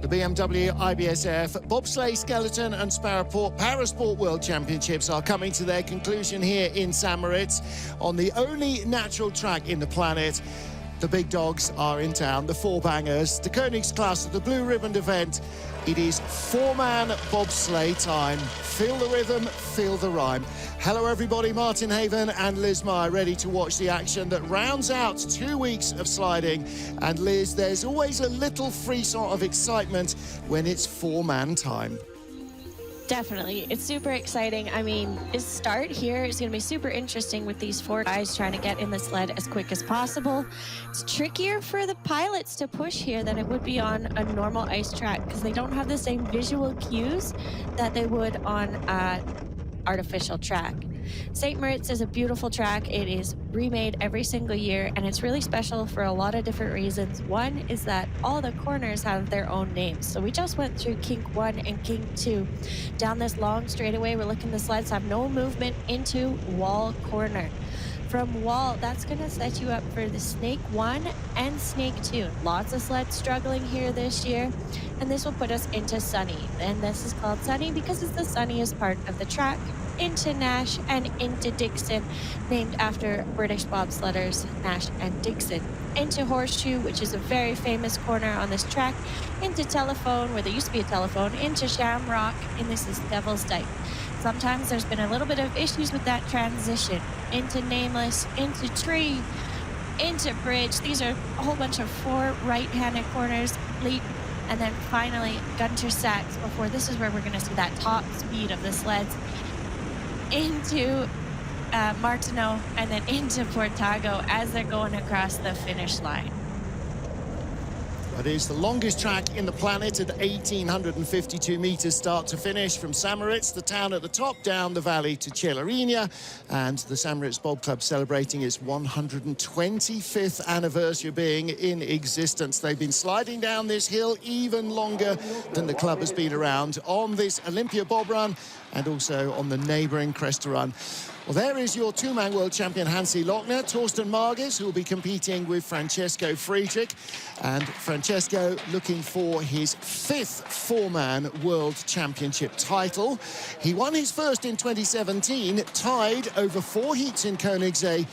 The BMW IBSF Bobsleigh, Skeleton and Parasport World Championships are coming to their conclusion here in Samuritz on the only natural track in the planet. The big dogs are in town, the four bangers, the Königsklasse, the blue ribbon event. It is four-man bobsleigh time. Feel the rhythm, feel the rhyme. Hello everybody, Martin Haven and Liz Meyer ready to watch the action that rounds out 2 weeks of sliding. And Liz, there's always a little frisson of excitement when it's four-man time. Definitely. It's super exciting. I mean, this start here is going to be super interesting with these four guys trying to get in the sled as quick as possible. It's trickier for the pilots to push here than it would be on a normal ice track because they don't have the same visual cues that they would on an artificial track. St. Moritz is a beautiful track. It is remade every single year, and it's really special for a lot of different reasons. One is that all the corners have their own names. So we just went through Kink 1 and Kink 2. Down this long straightaway, we're looking the sleds have no movement into Wall Corner. From Wall, that's going to set you up for the Snake 1 and Snake 2. Lots of sleds struggling here this year, and this will put us into Sunny. And this is called Sunny because it's the sunniest part of the track. Into Nash and into Dixon, named after British bobsledders Nash and Dixon. Into Horseshoe, which is a very famous corner on this track. Into Telephone, where there used to be a telephone. Into Shamrock, and this is Devil's Dyke. Sometimes there's been a little bit of issues with that transition. Into Nameless, into Tree, into Bridge. These are a whole bunch of four right-handed corners, Leap, and then finally Gunter Sachs before this is where we're going to see that top speed of the sleds. Into Martineau and then into Portago as they're going across the finish line. It is the longest track in the planet at 1,852 meters start to finish from Samuritz, the town at the top, down the valley to Celerina. And the Samuritz Bob Club celebrating its 125th anniversary of being in existence. They've been sliding down this hill even longer than the club has been around on this Olympia Bob Run and also on the neighbouring Cresta Run. Well, there is your two-man world champion, Hansi Lochner, Torsten Margis, who will be competing with Francesco Friedrich. And Francesco looking for his fifth four-man world championship title. He won his first in 2017, tied over 4 heats in Königssee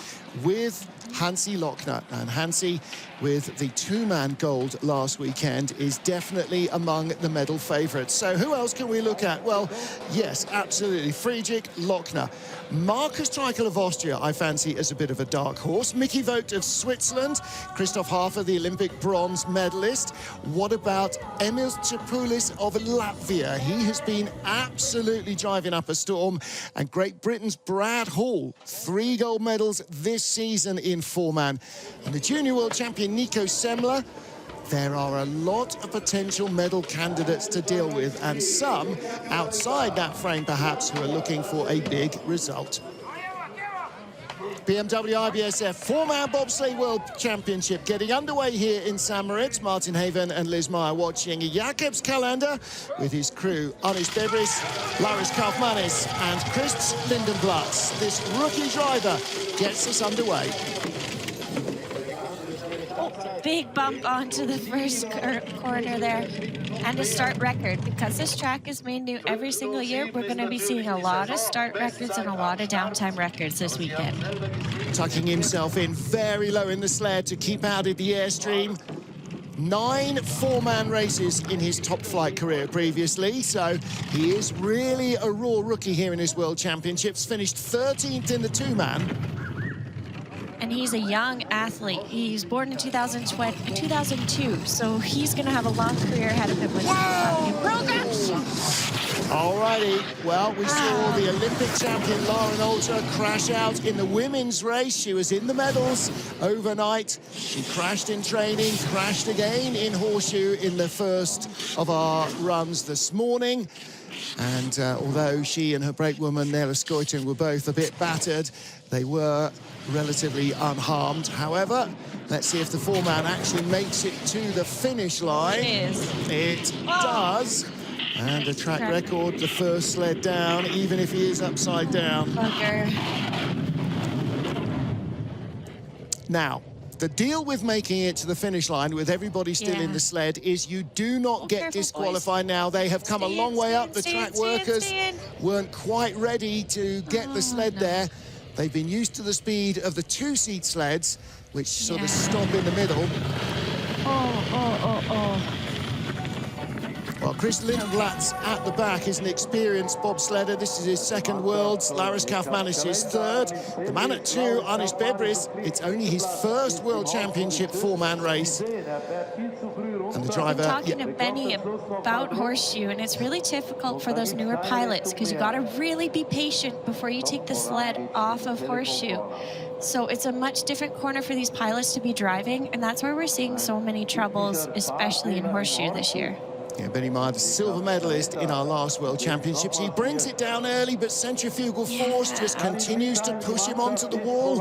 with Hansi Lochner. And Hansi, with the two-man gold last weekend, is definitely among the medal favourites. So who else can we look at? Well, yes, absolutely. Friedrich, Lochner. Markus Treichl of Austria, I fancy as a bit of a dark horse. Mickey Vogt of Switzerland. Christoph Hafer, the Olympic bronze medalist. What about Emils Tsapulis of Latvia? He has been absolutely driving up a storm. And Great Britain's Brad Hall, 3 gold medals this season in four-man. And the junior world champion Nico Semler. There are a lot of potential medal candidates to deal with, and some outside that frame perhaps who are looking for a big result. BMW IBSF four-man bobsleigh world championship getting underway here in Samuritz. Martin Haven and Liz Meyer watching Jakobs Calendar with his crew Anis Bebris, Laris Kaufmanis and Chris Lindenblatz. This rookie driver gets us underway. Big bump onto the first corner there, and a start record. Because this track is made new every single year, we're going to be seeing a lot of start records and a lot of downtime records this weekend. Tucking himself in very low in the sled to keep out of the airstream. 9 four-man races in his top flight career previously, so he is really a raw rookie here in his World Championships. Finished 13th in the two-man. And he's a young athlete. He's born in 2002, so he's going to have a long career ahead of him with programs. Alrighty, well, we saw the Olympic champion Lauren Alter crash out in the women's race. She was in the medals overnight. She crashed in training, crashed again in Horseshoe in the first of our runs this morning. And although she and her brakewoman, Nela Skoyton, were both a bit battered, they were relatively unharmed. However, let's see if the four-man actually makes it to the finish line. It does. And a track record, the first sled down, even if he is upside down. Bugger. Now, The deal with making it to the finish line with everybody still in the sled is you do not get disqualified now. They have come a long way up. The track workers weren't quite ready to get the sled there. They've been used to the speed of the two-seat sleds, which sort of stop in the middle. Well, Chris Lindblad's at the back is an experienced bobsledder. This is his second Worlds. Laris Kaufmann his third. The man at 2, Anis Bebris, it's only his first World Championship four-man race. And the driver... Talking to Benny about horseshoe, and it's really difficult for those newer pilots because you got to really be patient before you take the sled off of horseshoe. So it's a much different corner for these pilots to be driving, and that's where we're seeing so many troubles, especially in horseshoe this year. Yeah, Benny Meyer, the silver medalist in our last World Championships. He brings it down early, but centrifugal force just continues to push him onto the wall,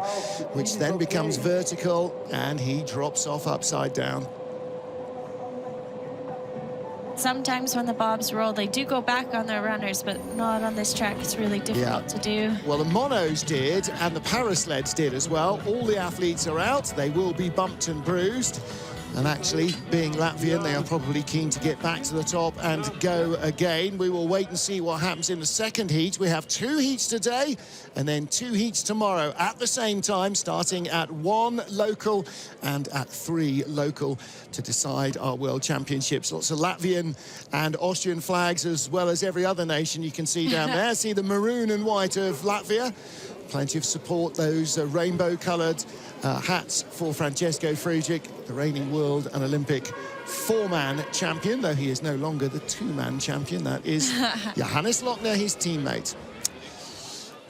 which then becomes vertical, and he drops off upside down. Sometimes when the bobs roll, they do go back on their runners, but not on this track. It's really difficult to do. Well, the monos did, and the parasleds did as well. All the athletes are out. They will be bumped and bruised. And actually, being Latvian, they are probably keen to get back to the top and go again. We will wait and see what happens in the second heat. We have 2 heats today and then 2 heats tomorrow at the same time, starting at 1 local and at 3 local to decide our World Championships. Lots of Latvian and Austrian flags, as well as every other nation you can see down there. See the maroon and white of Latvia. Plenty of support, those rainbow-coloured hats for Francesco Friedrich, the reigning world and Olympic four-man champion, though he is no longer the two-man champion. That is Johannes Lochner, his teammate.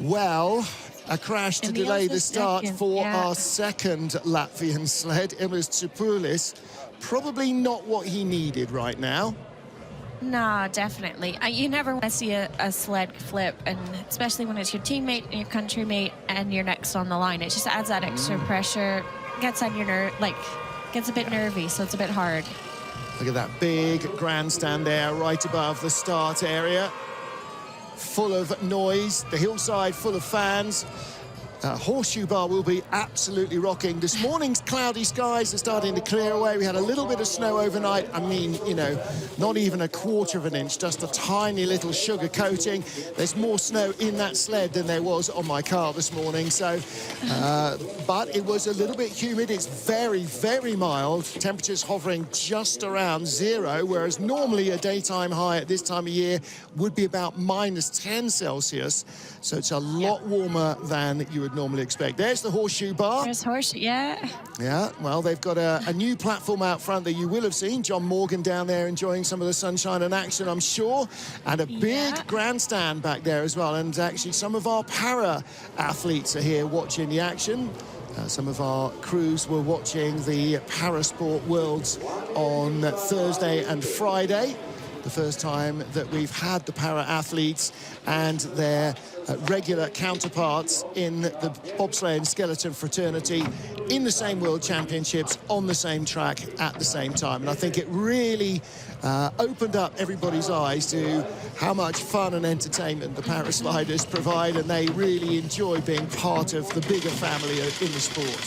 Well, a crash to delay the start for our second Latvian sled, Emils Tsapulis. Probably not what he needed right now. No, definitely. You never want to see a sled flip, and especially when it's your teammate and your countrymate and you're next on the line. It just adds that extra pressure, gets on your gets a bit nervy, so it's a bit hard. Look at that big grandstand there right above the start area. Full of noise, the hillside full of fans. Horseshoe bar will be absolutely rocking. This morning's cloudy skies are starting to clear away. We had a little bit of snow overnight. I mean, you know, not even 1/4 of an inch, just a tiny little sugar coating. There's more snow in that sled than there was on my car this morning. So, but it was a little bit humid. It's very, very mild. Temperatures hovering just around 0, whereas normally a daytime high at this time of year would be about -10 Celsius. So it's a lot warmer than you would normally expect. There's the horseshoe bar. There's horseshoe, yeah. Yeah, well, they've got a new platform out front that you will have seen. John Morgan down there enjoying some of the sunshine and action, I'm sure. And a big grandstand back there as well. And actually, some of our para-athletes are here watching the action. Some of our crews were watching the Parasport Worlds on Thursday and Friday. The first time that we've had the para-athletes and their regular counterparts in the bobsleigh and skeleton fraternity in the same World Championships on the same track at the same time. And I think it really opened up everybody's eyes to how much fun and entertainment the parasliders provide, and they really enjoy being part of the bigger family in the sport.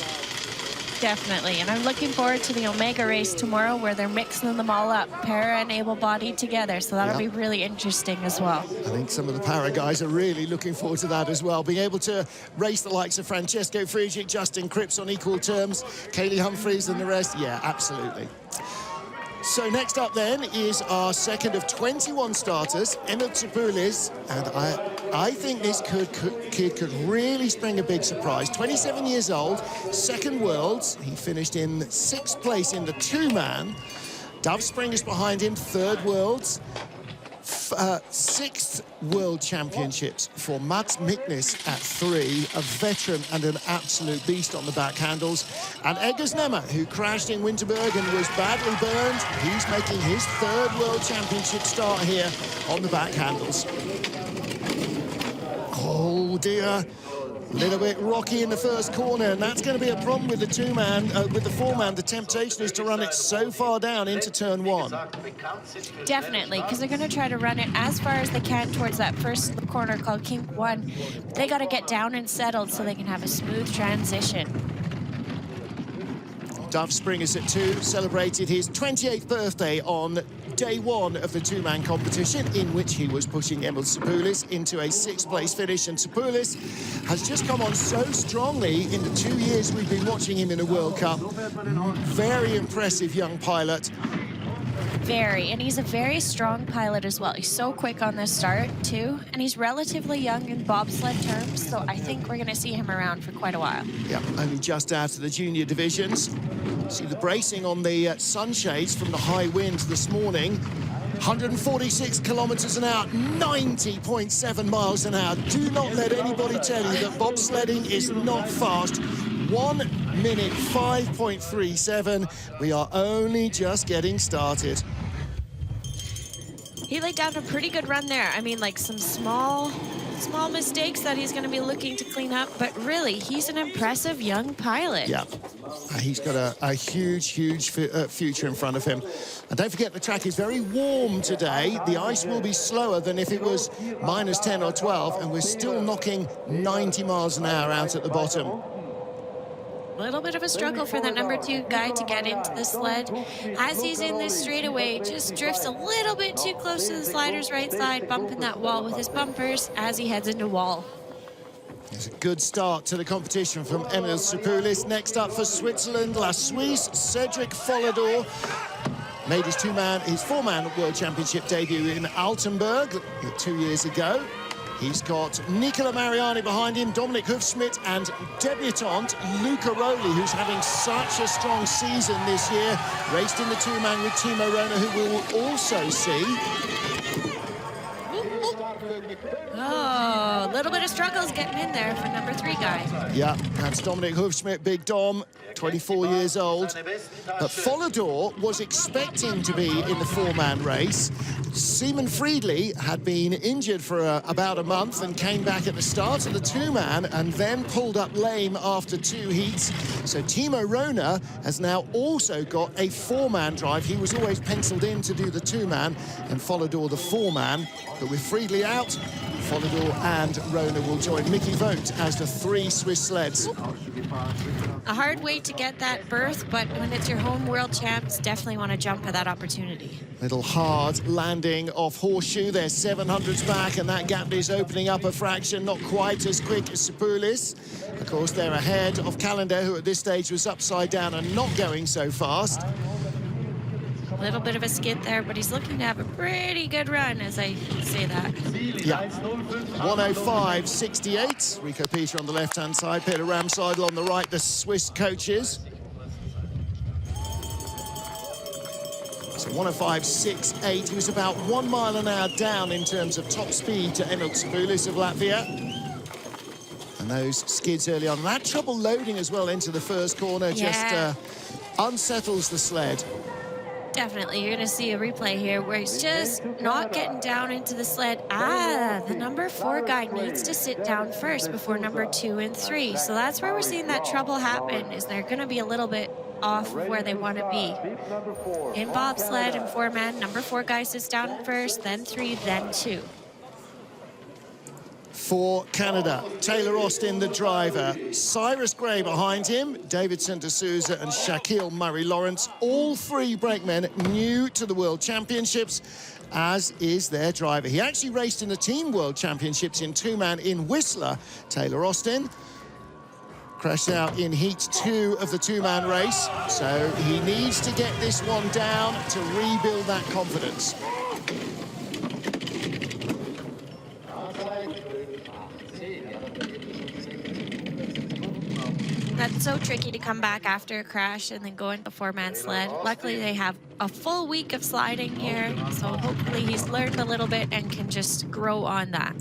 Definitely, and I'm looking forward to the Omega race tomorrow where they're mixing them all up, para and able-bodied together, so that'll be really interesting as well. I think some of the para guys are really looking forward to that as well, being able to race the likes of Francesco Friedrich, Justin Cripps on equal terms, Kaylee Humphries and the rest. Yeah, absolutely. So next up then is our second of 21 starters, Emils Tsapulis, and I think this kid could really spring a big surprise. 27 years old, second Worlds. He finished in 6th place in the two-man. Dove Spring is behind him, 3rd Worlds. 6th World Championships for Mats Miknes at 3, a veteran and an absolute beast on the back handles. And Eggers Nemmer, who crashed in Winterberg and was badly burned, he's making his 3rd World Championship start here on the back handles. Oh dear. A little bit rocky in the first corner, and that's going to be a problem with the two-man, with the four-man. The temptation is to run it so far down into turn 1. Definitely, because they're going to try to run it as far as they can towards that first corner called Kink 1. They got to get down and settled so they can have a smooth transition. Duff Springers at 2 celebrated his 28th birthday on day 1 of the two-man competition, in which he was pushing Emils Tsapulis into a 6th place finish. And Tsapulis has just come on so strongly in the 2 years we've been watching him in a World Cup. Very impressive young pilot. Very, and he's a very strong pilot as well. He's so quick on this start too, and he's relatively young in bobsled terms, so I think we're going to see him around for quite a while. Yeah, only just out of the junior divisions. See the bracing on the sunshades from the high wind this morning. 146 kilometers an hour, 90.7 miles an hour. Do not let anybody tell you that bobsledding is not fast. 1 minute 5.37. We are only just getting started. He laid down a pretty good run there. I mean, like some small mistakes that he's going to be looking to clean up, but really, he's an impressive young pilot. Yeah, he's got a huge future in front of him. And don't forget, the track is very warm today. The ice will be slower than if it was minus 10 or 12, and we're still knocking 90 miles an hour out at the bottom. A little bit of a struggle for the number 2 guy to get into the sled. As he's in this straightaway, just drifts a little bit too close to the slider's right side, bumping that wall with his bumpers as he heads into wall. It's a good start to the competition from Emils Tsapulis. Next up for Switzerland, La Suisse, Cedric Follador. Made his four-man World Championship debut in Altenburg 2 years ago. He's got Nicola Mariani behind him, Dominic Hufschmidt, and debutant Luca Roli, who's having such a strong season this year. Raced in the two-man with Timo Rohner, who we will also see. Oh, a little bit of struggles getting in there for number 3 guy. Yeah, that's Dominic Hufschmidt, Big Dom, 24 years old. But Follador was expecting to be in the four-man race. Simon Friedrich had been injured for about a month and came back at the start of the two-man and then pulled up lame after 2 heats. So Timo Rohner has now also got a four-man drive. He was always penciled in to do the two-man and Follador the four-man. But with Friedrich out, Follador and Rohner will join Mickey Vogt as the 3 Swiss sleds. A hard way to get that berth, but when it's your home world champs, definitely want to jump at that opportunity. Little hard landing off Horseshoe. Their 700s back, and that gap is opening up a fraction. Not quite as quick as Tsapulis. Of course, they're ahead of Caldarella, who at this stage was upside down and not going so fast. A little bit of a skid there, but he's looking to have a pretty good run, as I say that. Yeah, 105.68. Rico Peter on the left-hand side, Peter Ramseidel on the right, the Swiss coaches. So 105.68. He was about 1 mile an hour down in terms of top speed to Emils Tsapulis of Latvia. And those skids early on. That trouble loading as well into the first corner just unsettles the sled. Definitely, you're going to see a replay here where he's just not getting down into the sled. The number 4 guy needs to sit down first before number 2 and 3. So that's where we're seeing that trouble happen, is they're going to be a little bit off of where they want to be. In bobsled and four-man, number 4 guy sits down first, then 3, then 2. For Canada, Taylor Austin, the driver. Cyrus Gray behind him, Davidson D'Souza and Shaquille Murray-Lawrence. All 3 brakemen new to the World Championships, as is their driver. He actually raced in the Team World Championships in two-man in Whistler. Taylor Austin crashed out in Heat 2 of the two-man race, so he needs to get this one down to rebuild that confidence. That's so tricky to come back after a crash and then go into a four-man sled. Luckily, they have a full week of sliding here, so hopefully he's learned a little bit and can just grow on that.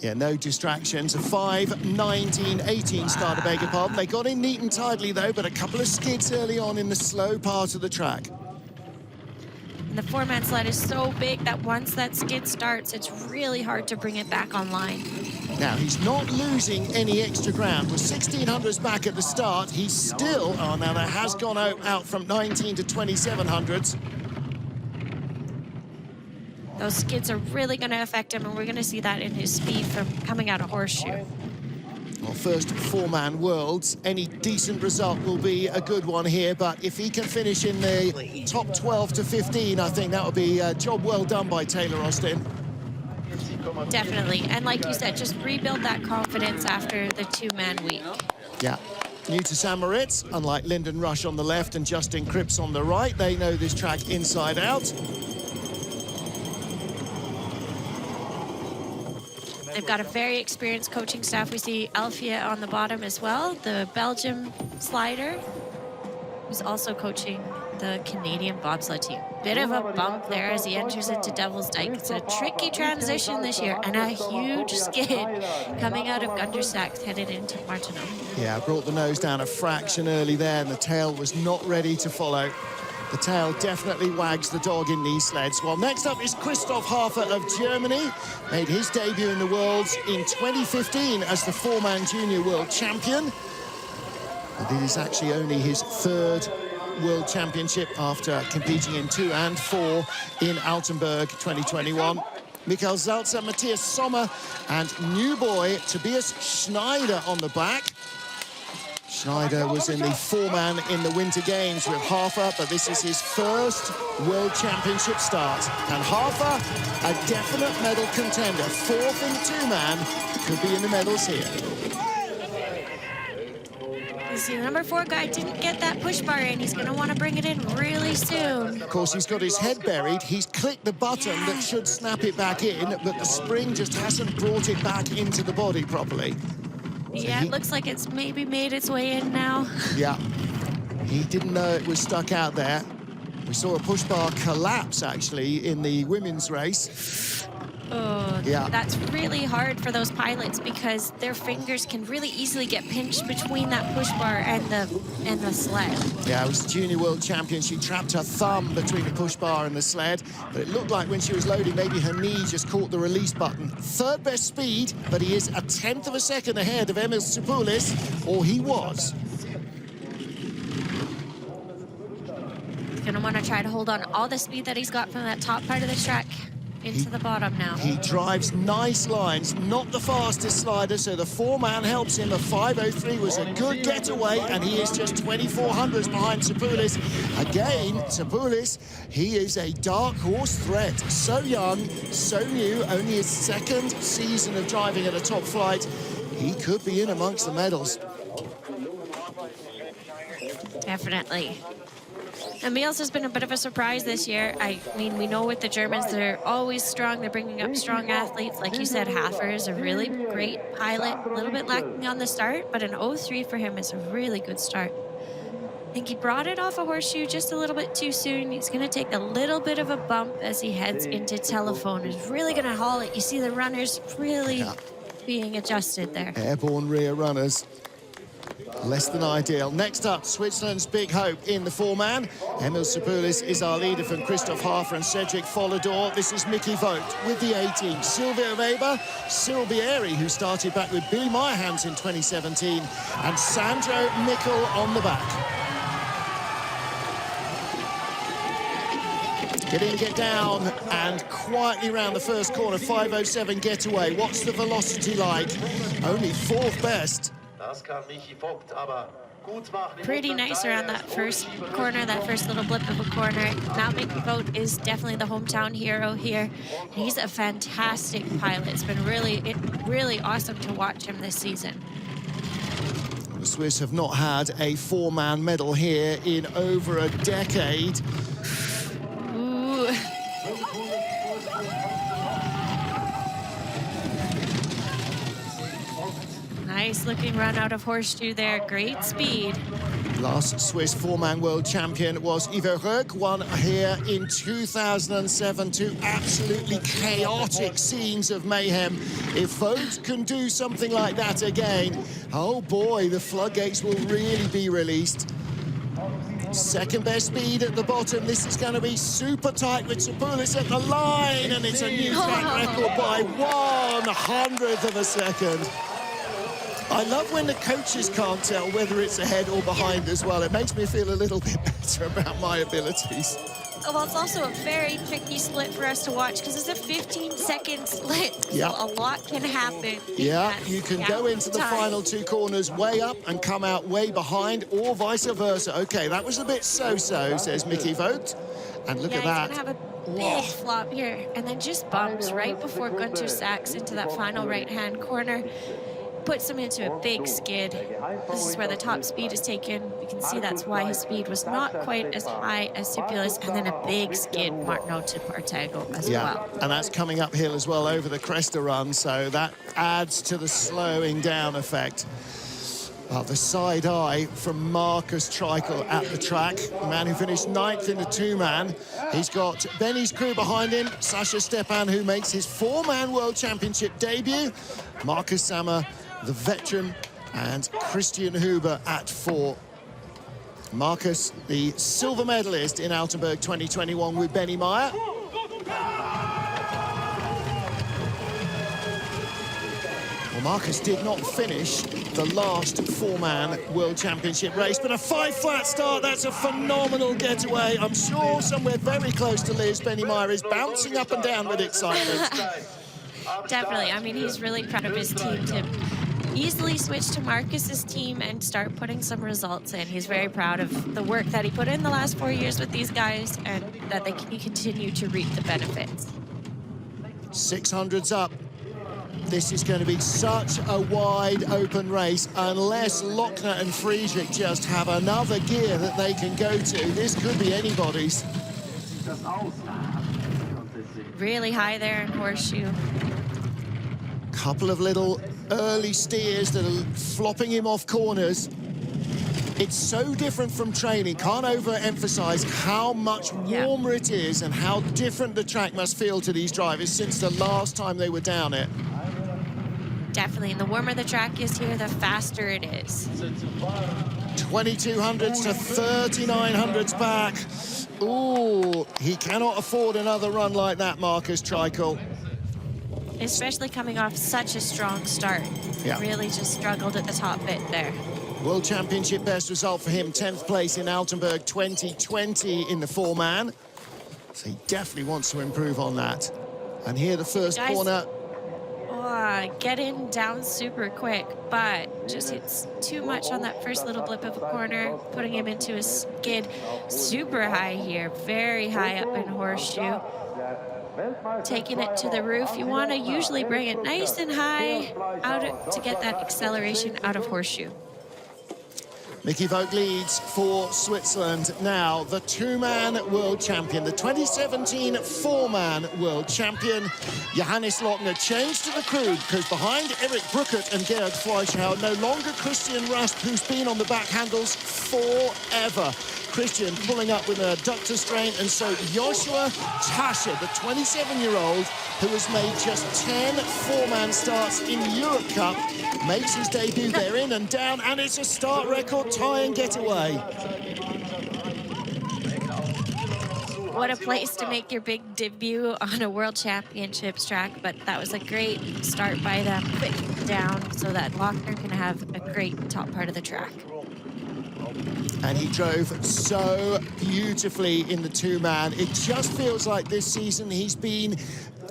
Yeah, no distractions. A 5:19.18 start, I beg your pardon. They got in neat and tidily, though, but a couple of skids early on in the slow part of the track. And the four-man sled is so big that once that skid starts, it's really hard to bring it back online. Now, he's not losing any extra ground. With 1600s back at the start, he's still... Oh, now that has gone out from 19 to 2700s. Those skids are really going to affect him, and we're going to see that in his speed from coming out of Horseshoe. Well, first four-man worlds. Any decent result will be a good one here, but if he can finish in the top 12 to 15, I think that would be a job well done by Taylor Austin. Definitely, and like you said, just rebuild that confidence after the two-man week. Yeah. New to Samuritz, unlike Lyndon Rush on the left and Justin Cripps on the right. They know this track inside out. They've got a very experienced coaching staff. We see Alfia on the bottom as well, the Belgium slider, who's also coaching the Canadian bobsled team. Bit of a bump there as he enters into Devil's Dyke. It's a tricky transition this year, and a huge skid coming out of Gundersack headed into Martineau. Yeah, brought the nose down a fraction early there, and the tail was not ready to follow. The tail definitely wags the dog in these sleds. Well, next up is Christoph Hafer of Germany. Made his debut in the Worlds in 2015 as the four-man junior world champion. And it is actually only his third World Championship after competing in 2 and 4 in Altenburg 2021. Michael Zalzer, Matthias Sommer, and new boy Tobias Schneider on the back. Schneider was in the four-man in the Winter Games with Hafer, but this is his first World Championship start. And Hafer, a definite medal contender. Fourth in two-man, could be in the medals here. See, the number 4 guy didn't get that push bar in. He's going to want to bring it in really soon. Of course, he's got his head buried. He's clicked the button that should snap it back in, but the spring just hasn't brought it back into the body properly. Yeah, it looks like it's maybe made its way in now. Yeah, he didn't know it was stuck out there. We saw a push bar collapse, actually, in the women's race. Oh, yeah. That's really hard for those pilots because their fingers can really easily get pinched between that push bar and the sled. Yeah, it was the Junior World Champion. She trapped her thumb between the push bar and the sled, but it looked like when she was loading, maybe her knee just caught the release button. Third best speed, but he is a 1/10 of a second ahead of Emils Tsapulis, or he was. He's gonna want to try to hold on all the speed that he's got from that top part of the track into the bottom now. He drives nice lines, not the fastest slider, so the four-man helps him. A 5:03 was a good getaway, and he is just 24 hundredths behind Tsapulis. Again, Tsapulis, he is a dark horse threat. So young, so new, only his second season of driving at a top flight. He could be in amongst the medals. Definitely. Emils has been a bit of a surprise this year. I mean, we know with the Germans, they're always strong. They're bringing up strong athletes. Like you said, Hafer is a really great pilot. A little bit lacking on the start, but an 03 for him is a really good start. I think he brought it off a horseshoe just a little bit too soon. He's going to take a little bit of a bump as he heads into Telephone. He's really going to haul it. You see the runners really being adjusted there. Airborne rear runners. Less than ideal. Next up, Switzerland's big hope in the four-man. Emils Tsapulis is our leader from Christoph Hafer and Cedric Follador. this is Mickey Vogt with the A-team. Sylvia Weber, Cyril Bieri, who started back with Billy Meyerhans in 2017, and Sandro Mickel on the back. Get in, get down, and quietly round the first corner. 5:07 getaway. What's the velocity like? Only 4th best. Pretty nice around that first corner, that first little blip of a corner. Now Mickey Vogt is definitely the hometown hero here. He's a fantastic pilot. It's been really awesome to watch him this season. The Swiss have not had a four-man medal here in over a decade. Ooh. Nice looking run out of horseshoe there. Great speed. Last Swiss four-man world champion was Ivo Röck, won here in 2007. 2 absolutely chaotic scenes of mayhem. If Vogt can do something like that again, oh boy, the floodgates will really be released. Second best speed at the bottom. This is going to be super tight with Tsapulis at the line, and it's a new track record by 1/100th of a second. I love when the coaches can't tell whether it's ahead or behind as well. It makes me feel a little bit better about my abilities. well, it's also a very tricky split for us to watch because it's a 15-second split. Yeah. So a lot can happen. Yeah, you can go into the final two corners way up and come out way behind, or vice versa. Okay, that was a bit so-so, says Mickey Vogt. And look at that. He's gonna have a big flop here, and then just bumps right before Gunter Sachs into that final right-hand corner. Puts him into a big skid. This is where the top speed is taken. You can see that's why his speed was not quite as high as Tsapulis, and then a big skid Martino to Partego as well. And that's coming uphill as well over the Cresta run, so that adds to the slowing down effect. Well, the side eye from Markus Treichl at the track, the man who finished 9th in the two-man. He's got Benny's crew behind him, Sasha Stepan, who makes his four-man World Championship debut, Markus Sammer, the veteran, and Christian Huber at 4. Markus, the silver medalist in Altenburg 2021 with Benny Meyer. Well, Markus did not finish the last four-man World Championship race, but a 5-flat start, that's a phenomenal getaway. I'm sure somewhere very close to Liz, Benny Meyer is bouncing up and down with excitement. Definitely. I mean, he's really proud of his team to easily switch to Markus's team and start putting some results in. He's very proud of the work that he put in the last 4 years with these guys, and that they can continue to reap the benefits. 600's up. This is going to be such a wide open race unless Lochner and Friedrich just have another gear that they can go to. This could be anybody's. Really high there in Horseshoe. Couple of little early steers that are flopping him off corners. It's so different from training. Can't overemphasize how much warmer it is and how different the track must feel to these drivers since the last time they were down it. Definitely, and the warmer the track is here, the faster it is. 2200s to 3900s back. Ooh, he cannot afford another run like that, Markus Treichl. Especially coming off such a strong start. Yeah. Really just struggled at the top bit there. World Championship best result for him, 10th place in Altenburg 2020 in the four-man. So he definitely wants to improve on that. And here the first corner. Get in down super quick, but just hits too much on that first little blip of a corner, putting him into a skid. Super high here, very high up in Horseshoe. Taking it to the roof. You want to usually bring it nice and high out to get that acceleration out of Horseshoe. Mickey Vogt leads for Switzerland now. The two-man world champion, the 2017 four-man world champion, Johannes Lochner, changed to the crew because behind Eric Bruckert and Gerhard Fleischhauer, no longer Christian Rasp, who's been on the back handles forever. Christian pulling up with a adductor strain, and so Joshua Tascher, the 27-year-old who has made just 10 four-man starts in Europe Cup, makes his debut. They're in and down, and it's a start record tie and getaway. What a place to make your big debut on a World Championships track, but that was a great start by them, quick down so that Lochner can have a great top part of the track. And he drove so beautifully in the two-man. It just feels like this season he's been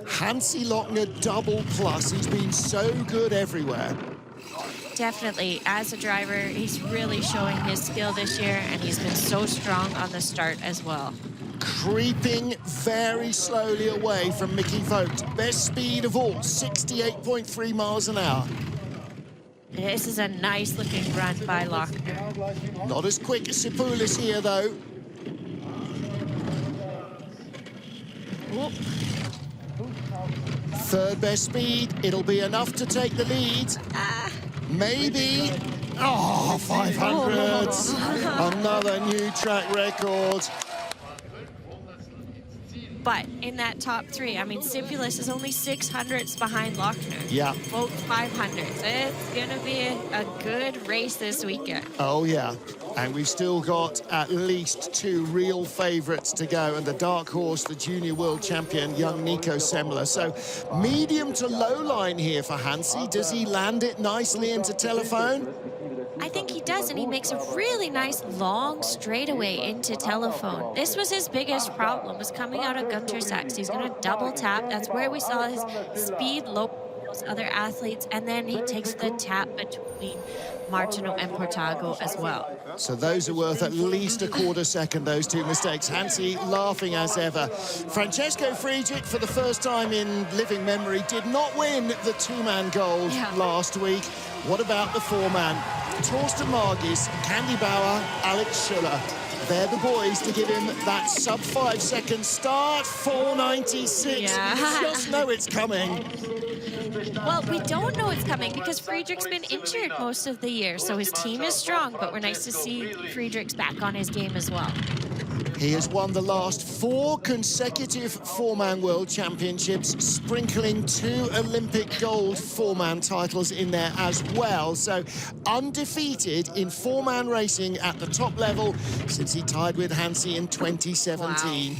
Hansi Lochner double plus. He's been so good everywhere. Definitely, as a driver, he's really showing his skill this year, and he's been so strong on the start as well. Creeping very slowly away from Mickey Vogt. Best speed of all, 68.3 miles an hour. This is a nice-looking run by Lochner. Not as quick as Tsapulis here, though. Ooh. Third best speed. It'll be enough to take the lead. Maybe. Oh, 500s. Another new track record. But in that top three, I mean, Tsapulis is only 600ths behind Lochner. Yeah. Both 500s. It's going to be a good race this weekend. Oh, yeah. And we've still got at least two real favourites to go. And the dark horse, the junior world champion, young Nico Semler. So medium to low line here for Hansi. Does he land it nicely into telephone? I think he does, and he makes a really nice long straightaway into telephone. This was his biggest problem, was coming out of Gunter Sachs. He's going to double tap. That's where we saw his speed low those other athletes, and then he takes the tap between Martino and Portago as well. So those are worth at least a quarter second, those two mistakes. Hansi laughing as ever. Francesco Friedrich, for the first time in living memory, did not win the two-man gold last week. What about the four-man? Torsten Margis, Candy Bauer, Alex Schuller. They're the boys to give him that sub-5 second start. 4:96. Yeah. You just know it's coming. Well, we don't know it's coming because Friedrich's been injured most of the year, so his team is strong, but we're nice to see Friedrich's back on his game as well. He has won the last 4 consecutive four-man world championships, sprinkling 2 Olympic gold four-man titles in there as well. So undefeated in four-man racing at the top level since he tied with Hansi in 2017.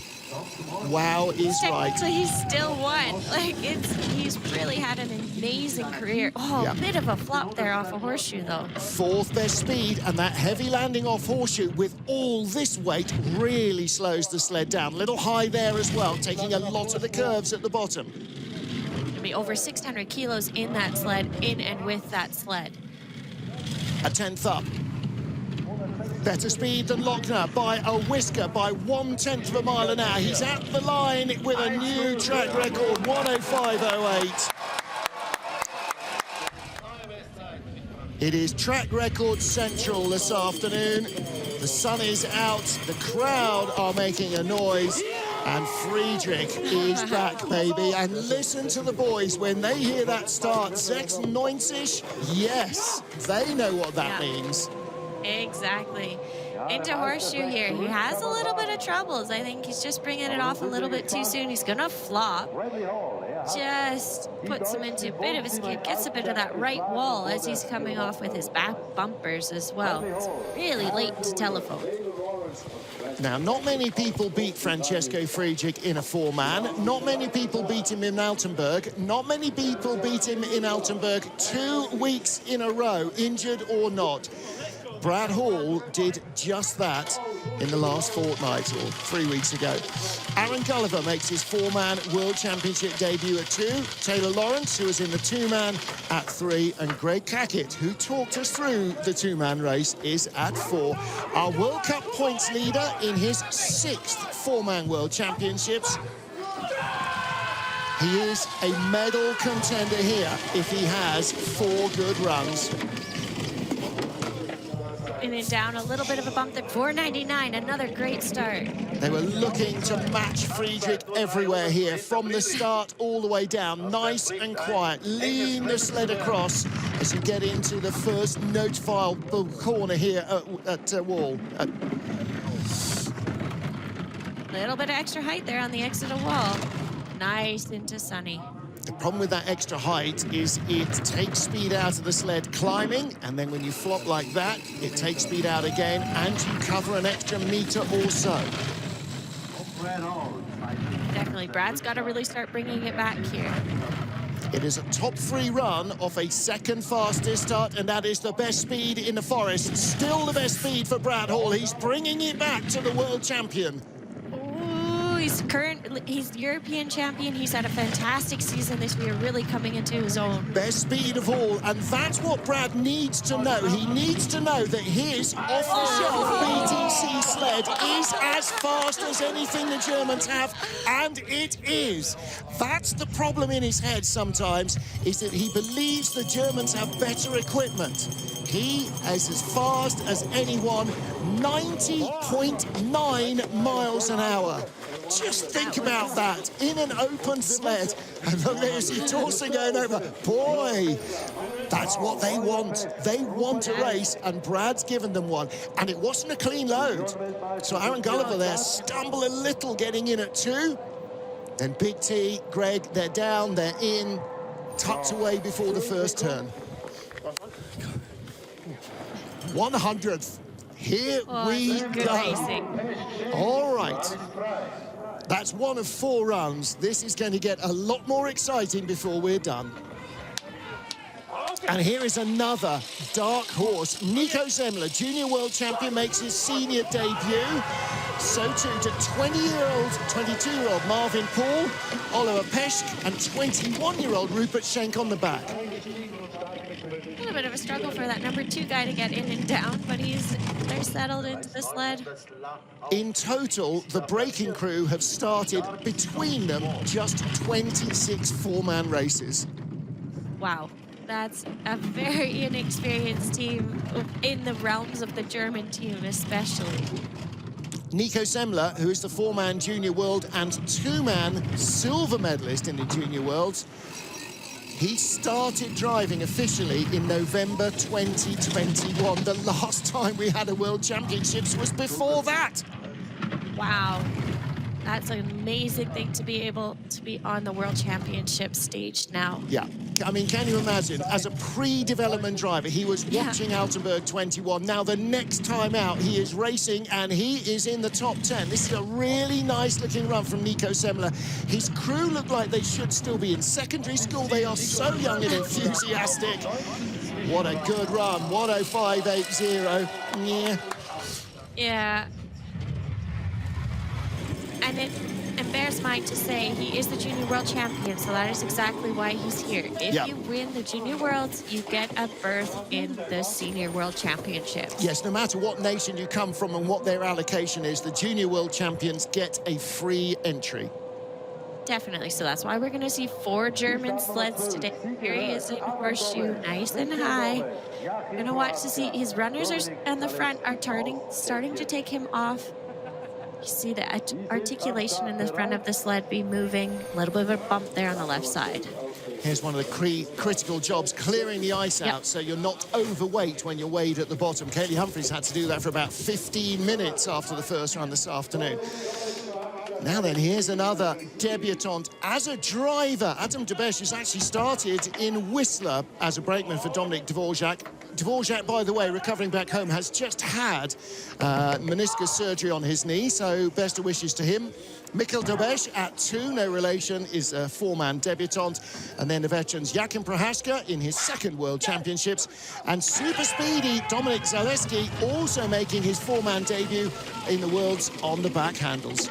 Wow is right. Technically, he's still won. Like, he's really had an amazing career. Oh, a bit of a flop there off a horseshoe, though. 4th best speed, and that heavy landing off horseshoe with all this weight really slows the sled down. A little high there as well, taking a lot of the curves at the bottom. It'll be over 600 kilos in that sled, in and with that sled. A 10th up. Better speed than Lochner by a whisker, by 1/10 of a mile an hour. He's at the line with a new track record, 1:05.08. It is track record central this afternoon. The sun is out, the crowd are making a noise, and Friedrich is back, baby. And listen to the boys when they hear that start, 96. Yes, they know what that means. Exactly. Into horseshoe here. He has a little bit of troubles. I think he's just bringing it off a little bit too soon. He's going to flop. Just puts him into a bit of a skid. Gets a bit of that right wall as he's coming off with his back bumpers as well. It's really late to telephone. Now, not many people beat Francesco Friedrich in a four-man. Not many people beat him in Altenburg. Not many people beat him in Altenburg 2 weeks in a row, injured or not. Brad Hall did just that in the last fortnight, or 3 weeks ago. Aaron Gulliver makes his four-man World Championship debut at 2. Taylor Lawrence, who was in the two-man at 3. And Greg Cackett, who talked us through the two-man race, is at 4. Our World Cup points leader in his 6th four-man World Championships. He is a medal contender here if he has 4 good runs. And then down a little bit of a bump there. 4:99, another great start. They were looking to match Friedrich everywhere here, from the start all the way down. Nice and quiet. Lean the sled across as you get into the first note-file corner here at Wall. Little bit of extra height there on the exit of Wall. Nice into Sunny. The problem with that extra height is it takes speed out of the sled climbing, and then when you flop like that, it takes speed out again, and you cover an extra meter or so. Definitely, Brad's got to really start bringing it back here. It is a top 3 run off a 2nd fastest start, and that is the best speed in the forest. Still the best speed for Brad Hall. He's bringing it back to the world champion. He's European champion. He's had a fantastic season this year, really coming into his own. Best speed of all, and that's what Brad needs to know. He needs to know that his off-the-shelf BTC sled is as fast as anything the Germans have, and it is. That's the problem in his head sometimes, is that he believes the Germans have better equipment. He is as fast as anyone, 90.9 miles an hour. Just think about that, in an open sled. And look, there's Torsten going over. Boy, that's what they want. They want a race, and Brad's given them one. And it wasn't a clean load. So Aaron Gulliver there stumble a little getting in at 2. Then Big T, Greg, they're down, they're in, tucked away before the first turn. 100th. Here we go. Racing. All right. That's 1 of 4 rounds. This is going to get a lot more exciting before we're done. And here is another dark horse. Nico Semler, junior world champion, makes his senior debut. So too to 20-year-old, 22-year-old Marvin Paul, Oliver Peschk, and 21-year-old Rupert Schenk on the back. A little bit of a struggle for that number 2 guy to get in and down, but they're settled into the sled. In total, the braking crew have started between them just 26 four-man races. Wow, that's a very inexperienced team in the realms of the German team especially. Nico Semler, who is the four-man junior world and two-man silver medalist in the junior worlds, he started driving officially in November 2021. The last time we had a World Championships was before that. Wow. That's an amazing thing to be able to be on the World Championship stage now. Yeah. I mean, can you imagine? As a pre-development driver, he was watching Altenburg 21. Now, the next time out, he is racing, and he is in the top 10. This is a really nice-looking run from Nico Semler. His crew look like they should still be in secondary school. They are so young and enthusiastic. What a good run. 1:05.80. Yeah. Yeah. And it bears mind to say he is the junior world champion, so that is exactly why he's here. If you win the junior worlds, you get a berth in the senior world championship. Yes, no matter what nation you come from and what their allocation is, the junior world champions get a free entry. Definitely, so that's why we're going to see 4 German sleds today. Here he is in horseshoe, nice and high. We're going to watch to see his runners on the front are starting to take him off. You see the articulation in the front of the sled be moving. A little bit of a bump there on the left side. Here's one of the critical jobs, clearing the ice out so you're not overweight when you're weighed at the bottom. Kaylee Humphries had to do that for about 15 minutes after the first run this afternoon. Now then, here's another debutant as a driver. Adam Dobeš has actually started in Whistler as a brakeman for Dominik Dvorak. Dvorak, by the way, recovering back home, has just had meniscus surgery on his knee, so best of wishes to him. Mikkel Dobeš at 2, no relation, is a 4-man debutant. And then the veterans Jakub Prohaska in his 2nd World Championships. And super speedy Dominik Zaleski also making his 4-man debut in the Worlds on the back handles.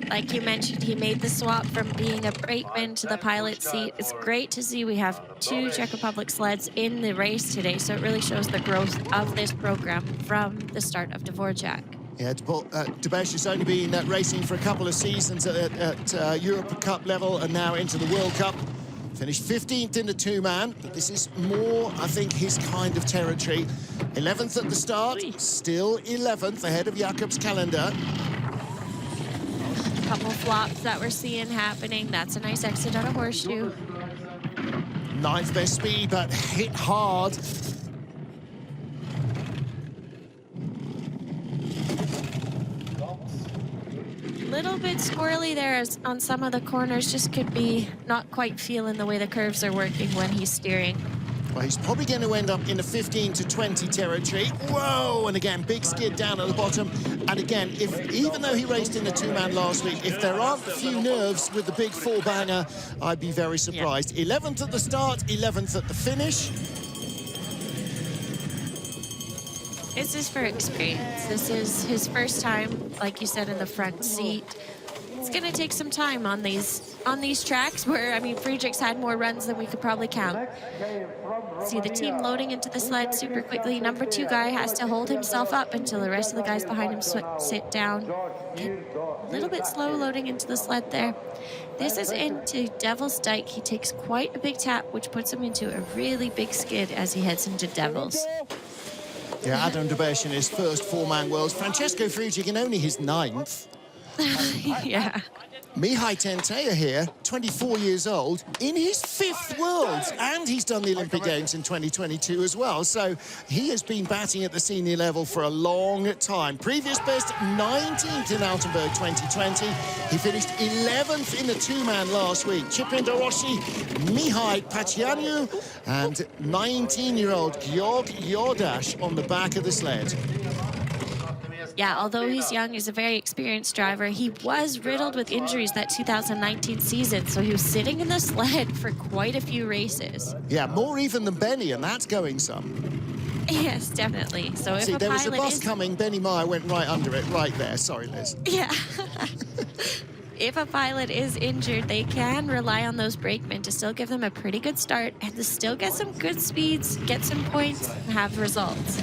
Like you mentioned, he made the swap from being a brakeman to the pilot seat. It's great to see we have 2 Czech Republic sleds in the race today, so it really shows the growth of this program from the start of Dvorak. Yeah, Dobeš has only been racing for a couple of seasons at Europe Cup level and now into the World Cup. Finished 15th in the 2-man, but this is more, I think, his kind of territory. 11th at the start, still 11th ahead of Jakob's calendar. Couple flops that we're seeing happening. That's a nice exit on a horseshoe. 9th best speed, but hit hard. Little bit squirrely there on some of the corners. Just could be not quite feeling the way the curves are working when he's steering. Well, he's probably going to end up in the 15 to 20 territory. Whoa! And again, big skid down at the bottom. And again, even though he raced in the 2-man last week, if there aren't a few nerves with the big 4-banger, I'd be very surprised. 11th at the start, 11th at the finish. This is for experience. This is his first time, like you said, in the front seat. It's going to take some time on these tracks where, I mean, Friedrich's had more runs than we could probably count. See the team loading into the sled super quickly. Number 2 guy has to hold himself up until the rest of the guys behind him sit down. A little bit slow loading into the sled there. This is into Devil's Dyke. He takes quite a big tap, which puts him into a really big skid as he heads into Devils. Yeah, Adam Dobeš in his first 4-man worlds. Francesco Friedrich in only his 9th. Yeah. Mihai Tentea here, 24 years old, in his 5th Worlds, and he's done the Olympic Games in 2022 as well. So he has been batting at the senior level for a long time. Previous best, 19th in Altenburg 2020. He finished 11th in the 2-man last week. Chipin Doroshi, Mihai Pacianu, and 19-year-old Georg Jordash on the back of the sled. Yeah, although he's young, he's a very experienced driver. He was riddled with injuries that 2019 season, so he was sitting in the sled for quite a few races. Yeah, more even than Benny, and that's going some. Yes, definitely. So if See, there was a bus coming, Benny Meyer went right under it, right there. Sorry, Liz. Yeah. If a pilot is injured, they can rely on those brakemen to still give them a pretty good start and to still get some good speeds, get some points, and have results.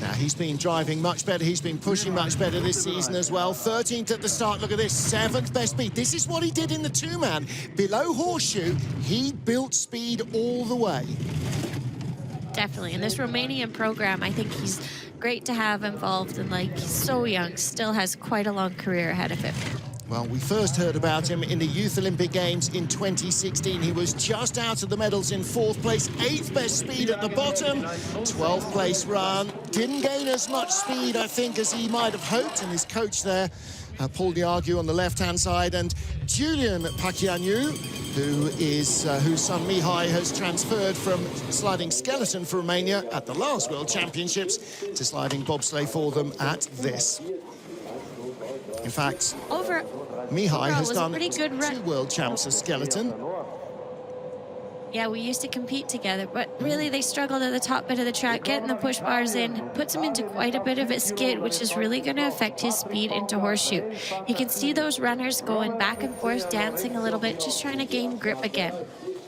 Now, he's been driving much better. He's been pushing much better this season as well. 13th at the start. Look at this, 7th best speed. This is what he did in the two-man. Below Horseshoe, he built speed all the way. Definitely. In this Romanian program, I think he's great to have involved, and like, he's so young, still has quite a long career ahead of him. Well, we first heard about him in the Youth Olympic Games in 2016. He was just out of the medals in 4th place, 8th best speed at the bottom, 12th place run. Didn't gain as much speed, I think, as he might have hoped, and his coach there, Paul Diagu on the left-hand side, and Julian Pakianu, whose son Mihai has transferred from sliding skeleton for Romania at the last World Championships to sliding bobsleigh for them at this. In fact, Mihai has done 2 world champs of skeleton. Yeah, we used to compete together, but really they struggled at the top bit of the track, getting the push bars in, puts him into quite a bit of a skid, which is really going to affect his speed into Horseshoe. You can see those runners going back and forth, dancing a little bit, just trying to gain grip again.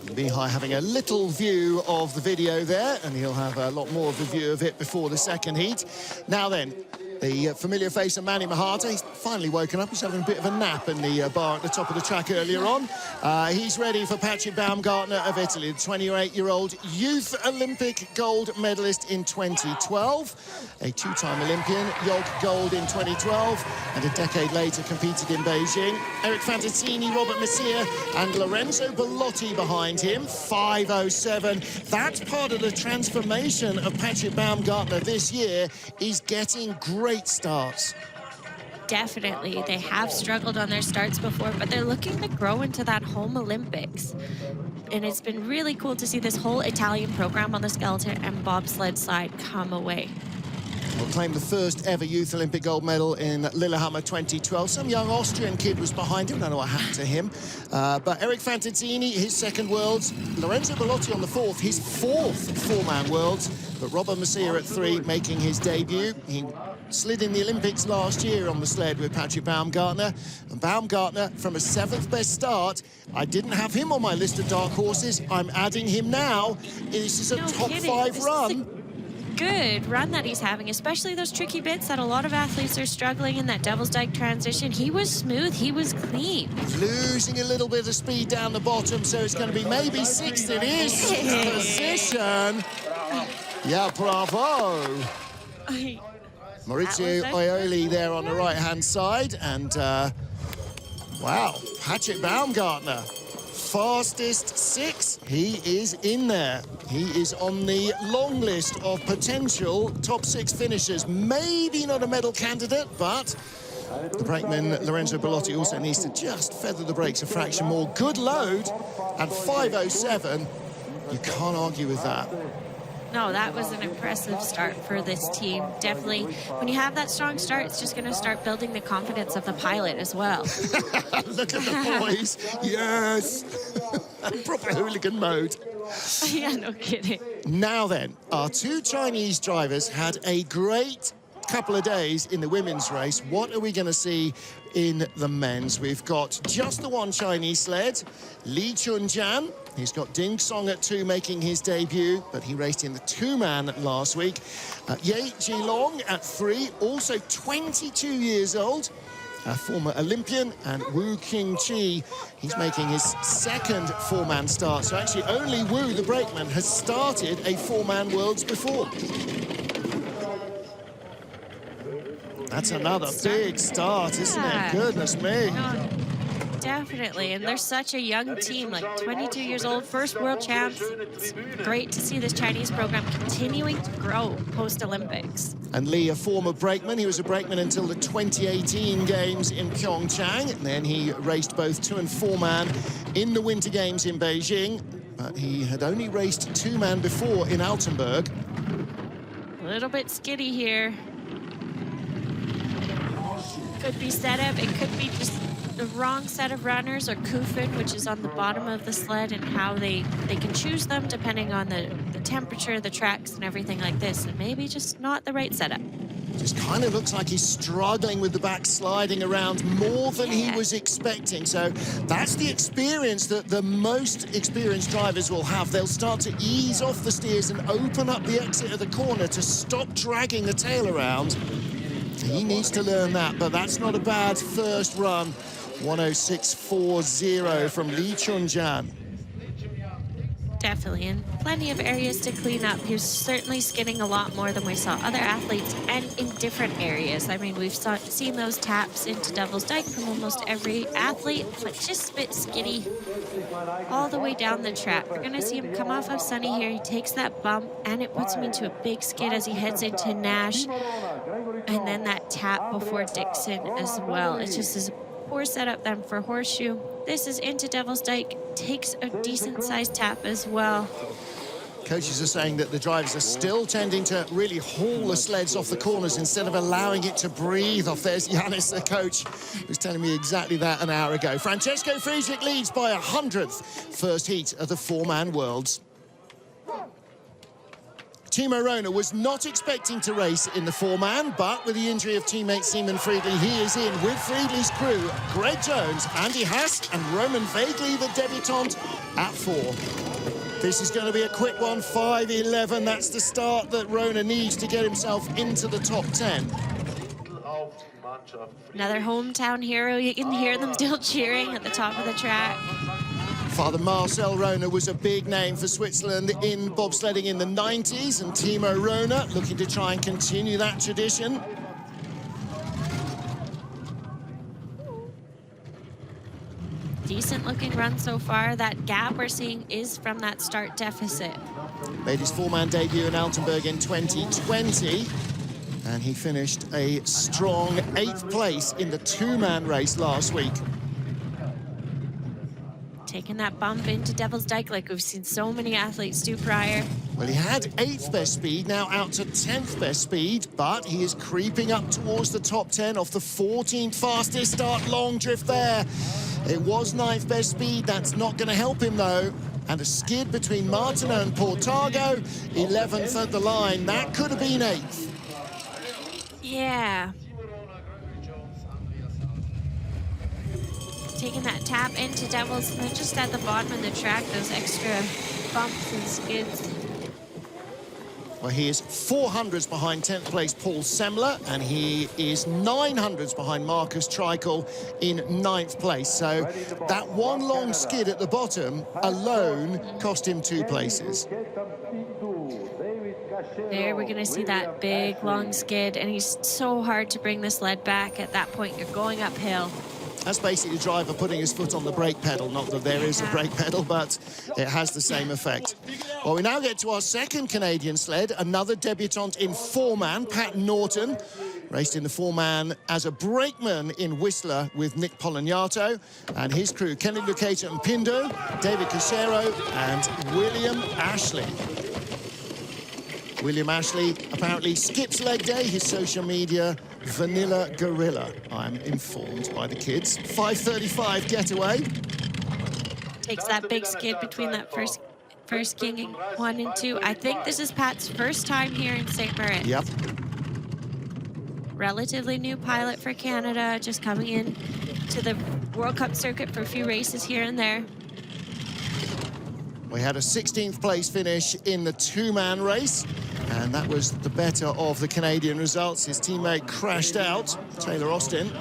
Mihai having a little view of the video there, and he'll have a lot more of the view of it before the second heat. Now then, the familiar face of Mani Mahata, he's finally woken up. He's having a bit of a nap in the bar at the top of the track earlier on. He's ready for Patrick Baumgartner of Italy, the 28-year-old youth Olympic gold medalist in 2012, a 2-time Olympian, Yog gold in 2012, and a decade later competed in Beijing. Eric Fantazzini, Robert Messier, and Lorenzo Bellotti behind him, 5:07. That's part of the transformation of Patrick Baumgartner this year, is getting great starts. Definitely. They have struggled on their starts before, but they're looking to grow into that home Olympics. And it's been really cool to see this whole Italian program on the skeleton and bobsled side come away. Will claim the first ever Youth Olympic gold medal in Lillehammer 2012. Some young Austrian kid was behind him. I don't know what happened to him. But Eric Fantazzini, his second Worlds. Lorenzo Bellotti on the 4th, his 4th four-man Worlds. But Robert Messier at 3, making his debut. He slid in the Olympics last year on the sled with Patrick Baumgartner. And Baumgartner, from a 7th best start, I didn't have him on my list of dark horses. I'm adding him now. This is a top 5 run. Good run that he's having, especially those tricky bits that a lot of athletes are struggling in, that Devil's Dyke transition. He was smooth, he was clean. Losing a little bit of speed down the bottom, so it's going to be maybe 6th in his position. Yeah, bravo. Maurizio Aioli there on the right-hand side, and wow, Patrick Baumgartner, fastest 6, he is in there. He is on the long list of potential top 6 finishers. Maybe not a medal candidate, but the brakeman Lorenzo Bellotti also needs to just feather the brakes a fraction more. Good load, and 5:07, you can't argue with that. No, that was an impressive start for this team. Definitely, when you have that strong start, it's just going to start building the confidence of the pilot as well. Look at the boys. Yes. Proper hooligan mode. Yeah, no kidding. Now then, our 2 Chinese drivers had a great couple of days in the women's race. What are we going to see in the men's? We've got just the one Chinese sled, Li Chunjian. He's got Ding Song at 2 making his debut, but he raced in the 2-man last week. Ye Jilong at 3, also 22 years old, a former Olympian, and Wu Qingqi, he's making his 2nd 4-man start. So actually only Wu, the brakeman, has started a 4-man Worlds before. That's another big start, isn't it? Goodness me. Definitely, and they're such a young team, like 22 years old, first world champs. It's great to see this Chinese program continuing to grow post-Olympics. And Lee, a former brakeman, he was a brakeman until the 2018 Games in Pyeongchang, and then he raced both 2- and 4-man in the Winter Games in Beijing, but he had only raced 2-man before in Altenburg. A little bit skiddy here. could be setup, it could be just the wrong set of runners, or Kufin, which is on the bottom of the sled, and how they can choose them depending on the temperature, the tracks, and everything like this, and maybe just not the right setup. Just kind of looks like he's struggling with the back, sliding around more than he was expecting. So that's the experience that the most experienced drivers will have. They'll start to ease off the steers and open up the exit of the corner to stop dragging the tail around. He needs to learn that, but that's not a bad first run. 106.40 from Lee Chunjian. Definitely, and plenty of areas to clean up. He was certainly skidding a lot more than we saw other athletes, and in different areas. I mean, we've seen those taps into Devil's Dyke from almost every athlete, but just a bit skiddy all the way down the track. We're gonna see him come off of Sunny here. He takes that bump, and it puts him into a big skid as he heads into Nash, and then that tap before Dixon as well. It's just as poor setup then for Horseshoe. This is into Devil's Dyke, takes a decent sized tap as well. Coaches are saying that the drivers are still tending to really haul the sleds off the corners instead of allowing it to breathe off. There's Johannes, the coach, who's telling me exactly that an hour ago. Francesco Friedrich leads by 100th, first heat of the four-man worlds. Timo Rohner was not expecting to race in the four-man, but with the injury of teammate Simon Friedli, he is in with Friedli's crew, Greg Jones, Andy Haas and Roman Vagley, the debutant, at 4. This is going to be a quick one, 5:11. That's the start that Rohner needs to get himself into the top 10. Another hometown hero. You can hear them still cheering at the top of the track. Father Marcel Rohner was a big name for Switzerland in bobsledding in the 90s, and Timo Rohner looking to try and continue that tradition. Decent looking run so far. That gap we're seeing is from that start deficit. Made his four-man debut in Altenburg in 2020, and he finished a strong 8th place in the two-man race last week. Taking that bump into Devil's Dyke like we've seen so many athletes do prior. Well, he had 8th best speed, now out to 10th best speed, but he is creeping up towards the top 10 off the 14th fastest start. Long drift there. It was 9th best speed. That's not going to help him, though. And a skid between Martineau and Portago, 11th at the line. That could have been 8th. Yeah. Taking that tap into Devils, and then just at the bottom of the track, those extra bumps and skids. Well, he is 400s behind 10th place Paul Semler, and he is 900s behind Markus Treichl in 9th place. So that one long skid at the bottom alone cost him 2 places. There, we're gonna see that big long skid, and he's so hard to bring the sled back. At that point, you're going uphill. That's basically the driver putting his foot on the brake pedal. Not that there is a brake pedal, but it has the same effect. Well, we now get to our second Canadian sled, another debutant in four-man, Pat Norton. Raced in the four-man as a brakeman in Whistler with Nick Polonyato. And his crew, Kenny Lucata and Pindo, David Cusero and William Ashley. William Ashley apparently skips leg day, his social media, Vanilla Gorilla, I'm informed by the kids. 5:35 getaway. Takes that big skid between that first king 1 and 2. I think this is Pat's first time here in St. Moritz. Yep. Relatively new pilot for Canada, just coming in to the World Cup circuit for a few races here and there. We had a 16th place finish in the two-man race, and that was the better of the Canadian results. His teammate crashed out, Taylor Austin.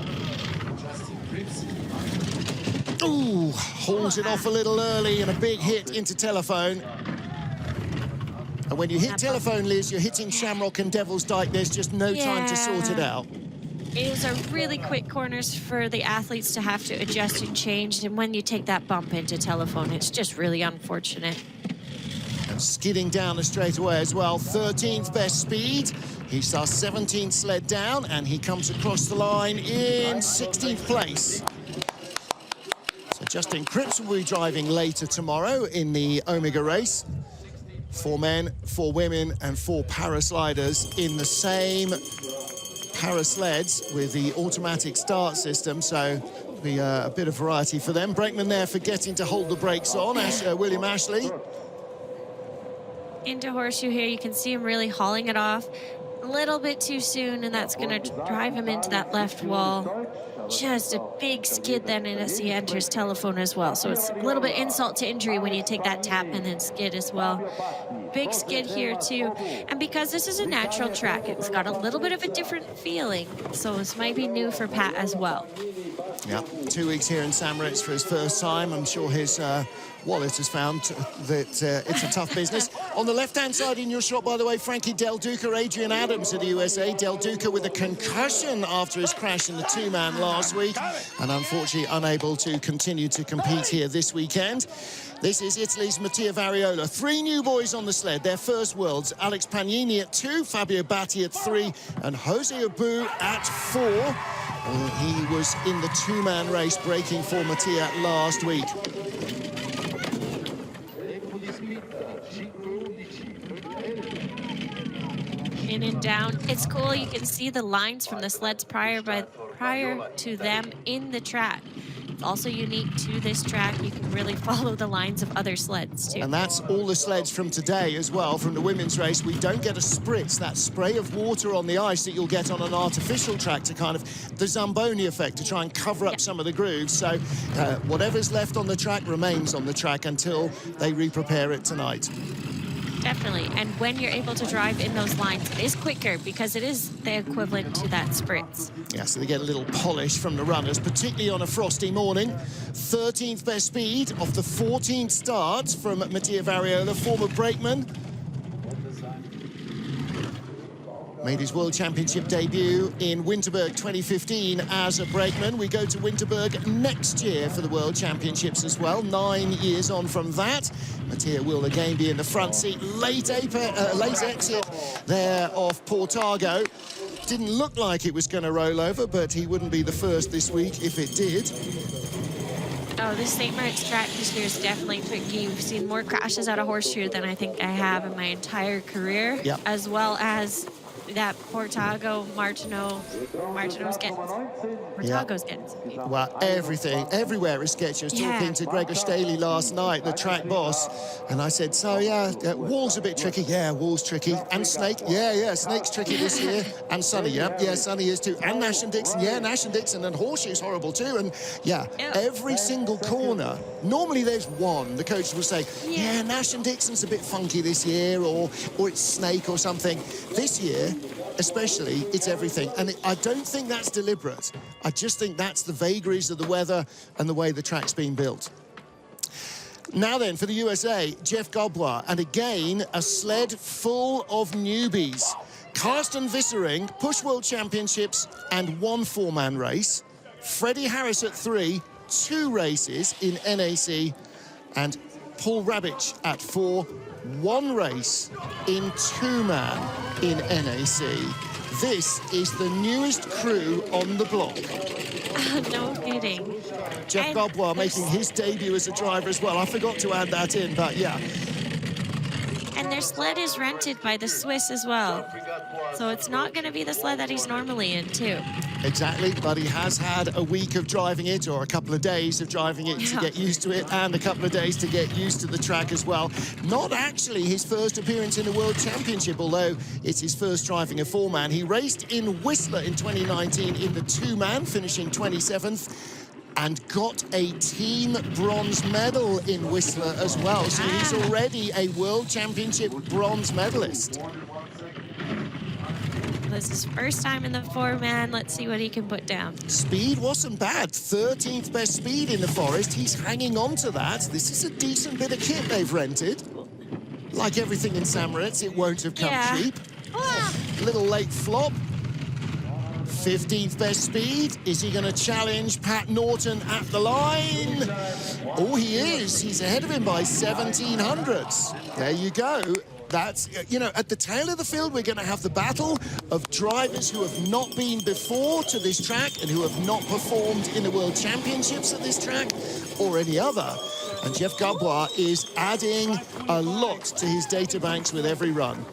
Ooh, hauls it off a little early, and a big hit into telephone. And when you hit telephone, Liz, you're hitting Shamrock and Devil's Dyke. There's just no time to sort it out. It are really quick corners for the athletes to have to adjust and change, and when you take that bump into telephone, it's just really unfortunate. And skidding down the straightaway as well, 13th best speed. He's our 17th sled down, and he comes across the line in 16th place. So Justin Cripps will be driving later tomorrow in the Omega race. 4 men, 4 women, and 4 parasliders in the same para-sleds with the automatic start system, so be a bit of variety for them. Brakeman there forgetting to hold the brakes on, William Ashley. Into horseshoe here, you can see him really hauling it off a little bit too soon, and that's going to drive him into that left wall. Just a big skid then as he enters telephone as well. So it's a little bit insult to injury when you take that tap and then skid as well. Big skid here too. And because this is a natural track, it's got a little bit of a different feeling. So this might be new for Pat as well. Yeah, 2 weeks here in Samuritz for his first time. I'm sure his wallet has found that it's a tough business. On the left-hand side in your shot, by the way, Frankie Del Duca, Adrian Adams of the USA. Del Duca with a concussion after his crash in the two-man last week, and unfortunately unable to continue to compete here this weekend. This is Italy's Mattia Variola. 3 new boys on the sled, their first Worlds. Alex Pagnini at 2, Fabio Batti at 3, and Jose Abu at 4. He was in the two-man race, breaking for Mattia last week. In and down. It's cool. You can see the lines from the sleds prior to them in the track. It's also unique to this track. You can really follow the lines of other sleds too. And that's all the sleds from today as well, from the women's race. We don't get a spritz, that spray of water on the ice that you'll get on an artificial track to kind of the Zamboni effect, to try and cover up some of the grooves. So whatever's left on the track remains on the track until they re-prepare it tonight. Definitely. And when you're able to drive in those lines, it is quicker because it is the equivalent to that spritz. Yeah, so they get a little polish from the runners, particularly on a frosty morning. 13th best speed off the 14th start from Mattia Variola, former brakeman. Made his World Championship debut in Winterberg 2015 as a brakeman. We go to Winterberg next year for the World Championships as well. 9 years on from that. Mattia will again be in the front seat. Late exit there off Portago. Didn't look like it was going to roll over, but he wouldn't be the first this week if it did. Oh, this St. Moritz track this year is definitely tricky. We've seen more crashes out of horseshoe than I think I have in my entire career, as well as that Portago's getting. Well, everywhere is sketchy. I was talking to Gregor Staley last night, the track boss, and I said, so Wall's a bit tricky. Yeah, Wall's tricky. And Snake, Snake's tricky this year. And Sunny, Sunny is too. And Nash and Dixon, Nash and Dixon. And Horseshoe's horrible too. And every single corner, normally there's one. The coaches will say, Nash and Dixon's a bit funky this year, or it's Snake or something. This year, especially, it's everything. And I don't think that's deliberate. I just think that's the vagaries of the weather and the way the track's been built. Now then, for the USA, Jeff Gauberg, and again, a sled full of newbies. Carsten Vissering, Push World Championships and 1 4-man race. Freddie Harris at 3, 2 races in NAC, and Paul Rabich at 4, 1 race in 2-man in NAC. This is the newest crew on the block. No kidding. Jeff Gauberg making his debut as a driver as well. I forgot to add that in, but And their sled is rented by the Swiss as well. So it's not going to be the sled that he's normally in, too. Exactly, but he has had a week of driving it, or a couple of days of driving it to get used to it, and a couple of days to get used to the track as well. Not actually his first appearance in a World Championship, although it's his first driving a 4-man. He raced in Whistler in 2019 in the 2-man, finishing 27th. And got a team bronze medal in Whistler as well. So he's already a World Championship bronze medalist. This is first time in the 4-man. Let's see what he can put down. Speed wasn't bad. 13th best speed in the forest. He's hanging on to that. This is a decent bit of kit they've rented. Like everything in Samuritz, it won't have come cheap. Little late flop. 15th best speed. Is he going to challenge Pat Norton at the line? Oh, he is. He's ahead of him by 1700ths. There you go. That's, at the tail of the field, we're going to have the battle of drivers who have not been before to this track and who have not performed in the World Championships at this track or any other. And Jeff Gauberg is adding a lot to his data banks with every run.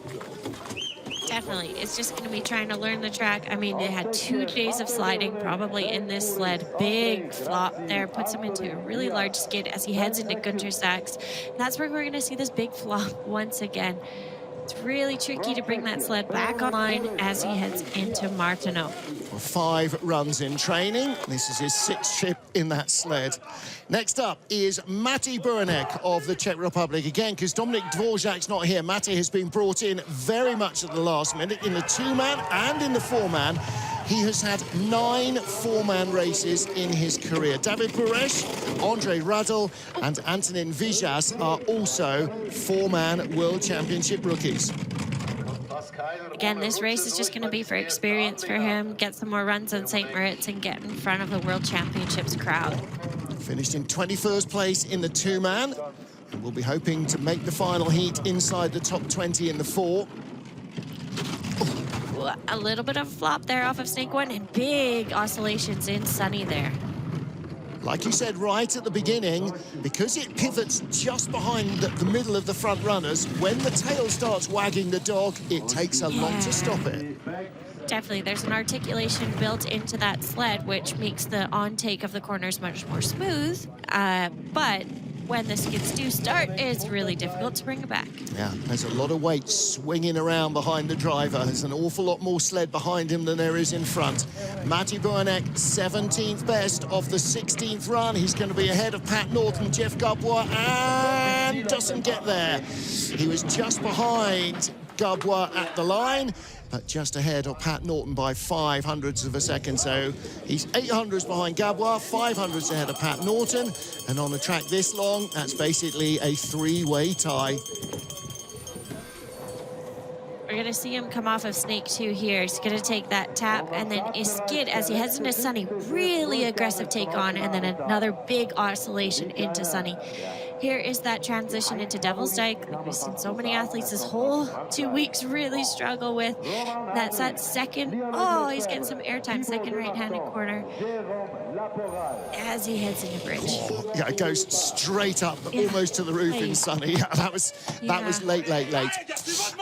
Definitely. It's just going to be trying to learn the track. I mean, they had 2 days of sliding probably in this sled. Big flop there, puts him into a really large skid as he heads into Gunter Sachs. That's where we're going to see this big flop once again. It's really tricky to bring that sled back online as he heads into Martineau. 5 runs in training. This is his 6th trip in that sled. Next up is Matej Buranek of the Czech Republic. Again, because Dominik Dvořák's not here, Matej has been brought in very much at the last minute in the 2-man and in the 4-man. He has had 9 4-man races in his career. David Buresh, Andre Radl and Antonin Vijas are also 4-man World Championship rookies. Again, this race is just going to be for experience for him, get some more runs on St. Moritz and get in front of the World Championships crowd. Finished in 21st place in the 2-man. And we'll be hoping to make the final heat inside the top 20 in the 4. Ooh, a little bit of a flop there off of Snake 1 and big oscillations in Sunny there. Like you said right at the beginning, because it pivots just behind the middle of the front runners, when the tail starts wagging the dog, it takes a lot to stop it. Definitely, there's an articulation built into that sled, which makes the on-take of the corners much more smooth. But when the skids do start, it's really difficult to bring it back. Yeah, there's a lot of weight swinging around behind the driver. There's an awful lot more sled behind him than there is in front. Matej Buranek, 17th best of the 16th run. He's going to be ahead of Pat Norton, Jeff Gabwa, and doesn't get there. He was just behind Gabwa at the line, but just ahead of Pat Norton by 0.05 of a second. So he's 0.08 behind Gabwa, 0.05 ahead of Pat Norton. And on a track this long, that's basically a 3-way tie. We're going to see him come off of Snake 2 here. He's going to take that tap and then a skid as he heads into Sunny. Really aggressive take on, and then another big oscillation into Sunny. Here is that transition into Devil's Dyke. Like we've seen so many athletes this whole 2 weeks really struggle with. That's that second. Oh, he's getting some airtime. Second right-handed corner as he heads into Bridge. Oh, yeah, it goes straight up, almost to the roof in Sunny. Yeah, that was late.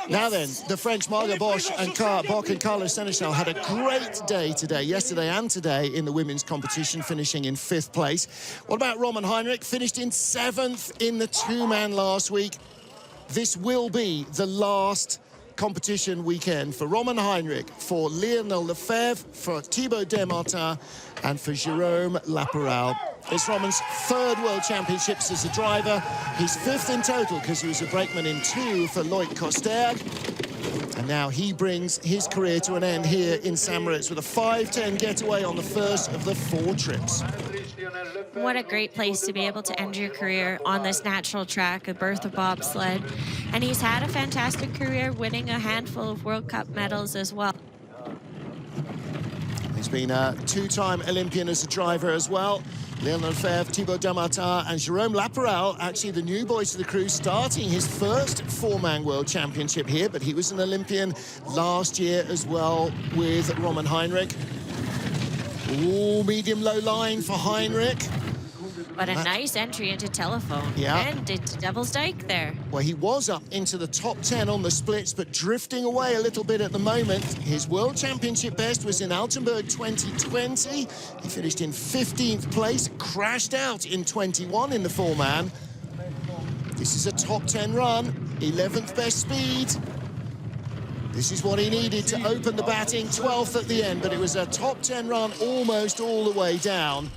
Now then, the French Margot Bosch and Bock and Carlos Seneschal had a great day today, yesterday and today, in the women's competition, finishing in 5th place. What about Roman Heinrich? Finished in 7th in the 2-man last week. This will be the last competition weekend for Roman Heinrich, for Lionel Lefebvre, for Thibaut Desmartins and for Jérôme Laperal. It's Roman's 3rd World Championships as a driver. He's 5th in total because he was a brakeman in 2 for Loic Kosterg. And now he brings his career to an end here in Samuritz with a 5:10 getaway on the first of the 4 trips. What a great place to be able to end your career on this natural track, the birth of bobsled. And he's had a fantastic career, winning a handful of World Cup medals as well. He's been a 2-time Olympian as a driver as well. Lionel Lefebvre, Thibaut Desmartins and Jérôme Laperal, actually the new boy to the crew, starting his first 4-man World Championship here, but he was an Olympian last year as well with Roman Heinrich. Ooh, medium-low line for Heinrich. But a nice entry into telephone. Yeah. And into Devil's Dyke there. Well, he was up into the top 10 on the splits, but drifting away a little bit at the moment. His World Championship best was in Altenburg 2020. He finished in 15th place, crashed out in 21 in the 4-man. This is a top 10 run, 11th best speed. This is what he needed to open the batting, 12th at the end, but it was a top 10 run almost all the way down.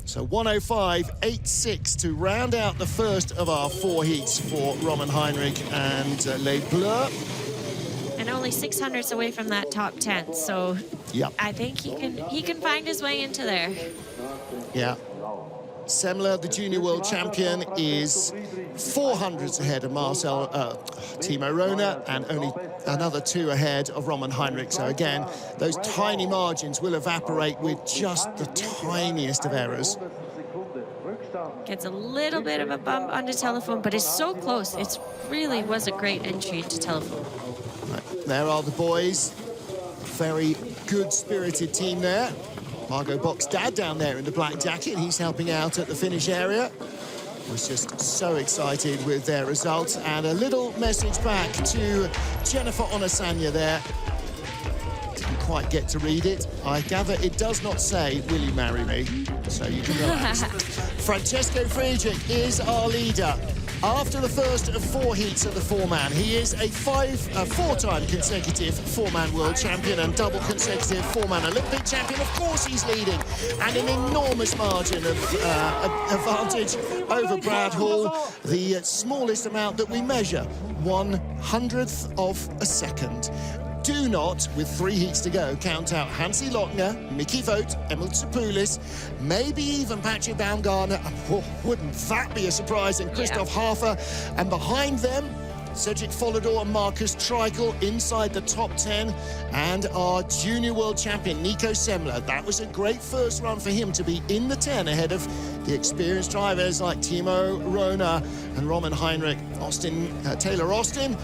So 105.86 to round out the first of our 4 heats for Roman Heinrich and Les Bleus. And only 600s away from that top 10, so yep. I think he can find his way into there. Yeah. Semler, the junior world champion, is 400s ahead of Timo Rohner, and only another 2 ahead of Roman Heinrich. So again, those tiny margins will evaporate with just the tiniest of errors. Gets a little bit of a bump onto telephone, but it's so close. It really was a great entry into telephone. Right, there are the boys. Very good-spirited team there. Margot Bock's dad down there in the black jacket. He's helping out at the finish area. was just so excited with their results. And a little message back to Jennifer Onosanya there. Didn't quite get to read it. I gather it does not say, will you marry me? So you can relax. Francesco Friedrich is our leader. After the first of 4 heats of the four-man, he is a four-time consecutive four-man world champion and double consecutive four-man Olympic champion. Of course he's leading, and an enormous margin of advantage over Brad Hall, the smallest amount that we measure, 1/100th of a second. Do not, with 3 heats to go, count out Hansi Lochner, Mickey Vogt, Emils Tsapulis, maybe even Patrick Baumgartner. Oh, wouldn't that be a surprise? And Christoph Hafer. And behind them, Cedric Follador and Markus Treichl inside the top 10. And our junior world champion, Nico Semler. That was a great first run for him to be in the 10 ahead of the experienced drivers like Timo Rohner and Roman Heinrich. Taylor Austin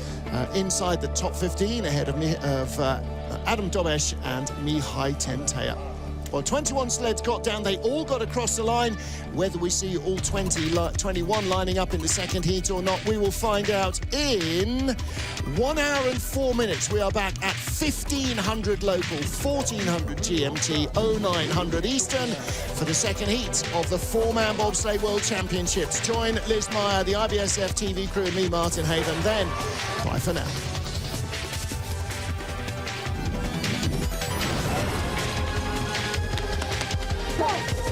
inside the top 15 ahead of Adam Dobeš and Mihai Tentea. Well, 21 sleds got down. They all got across the line. Whether we see all 21 lining up in the second heat or not, we will find out in 1 hour and 4 minutes. We are back at 1500 local, 1400 GMT, 0900 Eastern for the second heat of the four-man bobsleigh world championships. Join Liz Meyer, the IBSF TV crew, and me, Martin Haven. Then, bye for now. Go!